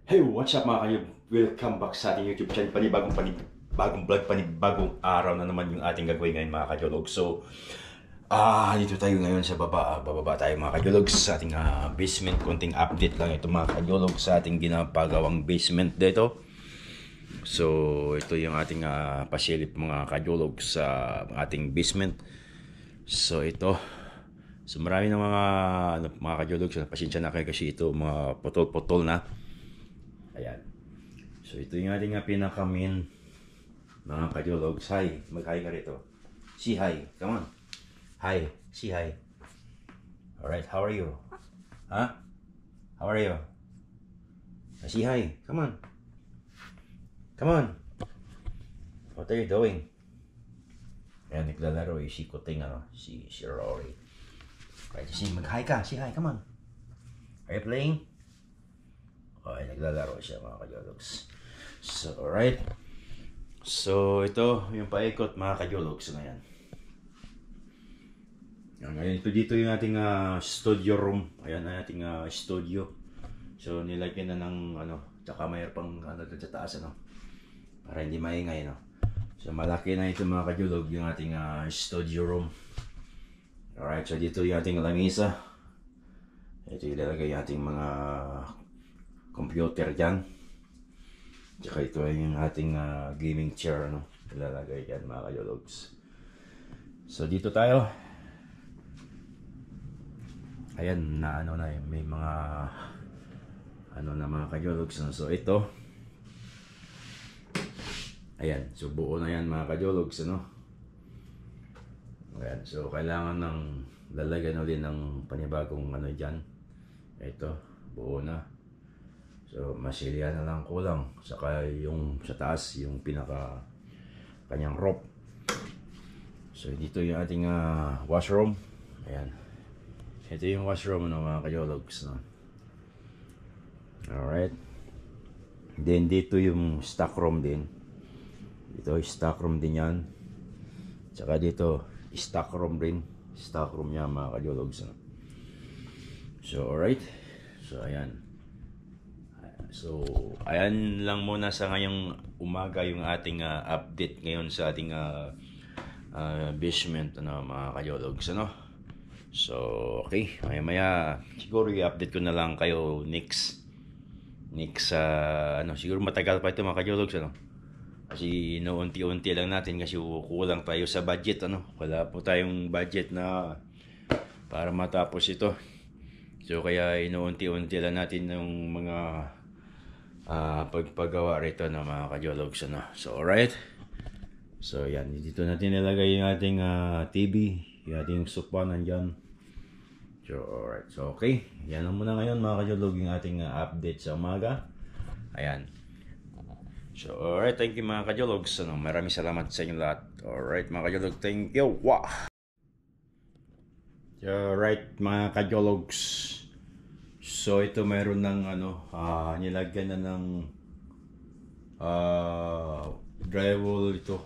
Hey, what's up mga kayo? Welcome back sa ating YouTube channel. Bagong vlog, bagong araw na naman yung ating gagawin ngayon mga kajolog. So, dito tayo ngayon sa bababa tayo mga kajolog sa ating basement. Konting update lang ito mga kajolog sa ating ginapagawang basement dito. So, ito yung ating pasilip mga kajolog sa ating basement. So, ito. So, marami ng mga kajolog. So, pasensya na kayo kasi ito mga putol-putol na. Ayan. So ito yung ating pinaka-main mga kajologs. Hi, mag-hi ka rito. Say hi, come on. Hi, say hi. Alright, how are you? Huh? How are you? Say hi, come on. Come on. What are you doing? Ayan, naglalaro si Kuting, si Rory. Right, mag-hi ka, say hi, come on. Are you playing? Okay, naglalaro siya mga kajologs. So, alright. So, ito yung paikot mga kajologs na yan. Ngayon, ito dito yung ating studio room. Ayan ang ating studio. So, nilagyan na ng tsaka mayroon pang doon sa taas para hindi maingay So, malaki na ito mga kajolog yung ating studio room. Alright, so dito yung ating lamisa. Ito ilalagay yung ating mga computer dyan. Tsaka ito yung ating gaming chair ilalagay dyan mga kajologs. So dito tayo. Ayan na may mga na mga kajologs So ito. Ayan, so buo na yan mga kajologs Ayan, so kailangan ng lalagyan ulit ng panibagong dyan. Ito, buo na. So, masilya na lang kulang. Saka yung sa taas, yung pinaka kanyang rope. So, dito yung ating washroom. Ayan. Ito yung washroom mga kajologs. Alright. Then, dito yung stock room din. Dito, stock room din yan. Saka dito, stock room rin. Stock room niya mga kajologs. So, alright. So, ayan. So, ayan lang muna sa ngayong umaga yung ating update ngayon sa ating basement mga kajologs So, okay, maya siguro i-update ko na lang kayo next siguro matagal pa ito mga kajologs kasi unti-unti lang natin kasi kulang tayo sa budget wala po tayong budget na para matapos ito. So, kaya inuunti-unti lang natin yung mga pagpagawa rito ng mga kajologs So alright. So yan, dito natin nilagay yung ating TV, yung ating sofa nandyan. So alright. So okay, yan lang muna ngayon mga kajolog yung ating update sa umaga. Ayan. So alright, thank you mga kajologs maraming salamat sa inyo lahat. Alright mga kajolog, thank you. Wow. So alright mga kajologs, so ito mayroon ng nilagyan na ng drywall ito.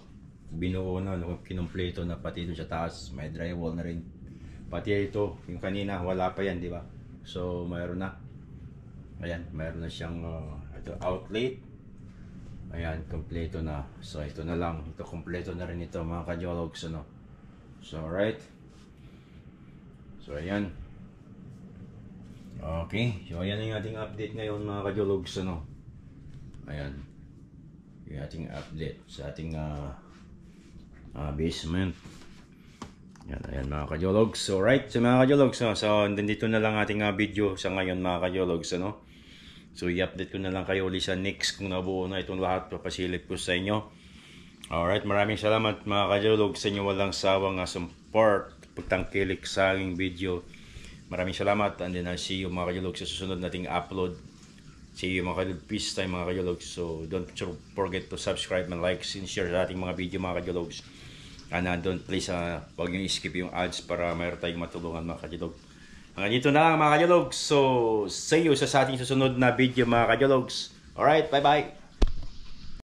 Binuo na, kinumpleto na pati ito sa taas. May drywall na rin. Pati ito, yung kanina wala pa yan, di ba? So mayroon na. Ayan, mayroon na siyang ito outlet. Ayan, kompleto na. So ito na lang. Ito kompleto na rin ito mga kajologs So alright. So ayan. Okay, so ayan yung ating update ngayon mga kajologs Ayan yung ating update sa ating basement. Ayan mga kajologs. So right, so mga kajologs so nandito na lang ating video sa ngayon mga kajologs So i-update ko na lang kayo ulit sa next kung nabuo na itong lahat. Papasilip ko sa inyo. Alright, maraming salamat mga kajologs sa inyo walang sawang support, pagtangkilik sa aking video. Maraming salamat, and then I'll see you mga kajologs sa susunod nating upload. See you mga kajologs, peace time mga kajologs. So don't forget to subscribe and like and share sa ating mga video mga kajologs. And don't please huwag nyo skip yung ads para mayroon tayong matulungan mga kajologs. Hanggang dito na lang mga kajologs. So see you sa ating susunod na video mga kajologs. Alright, bye bye.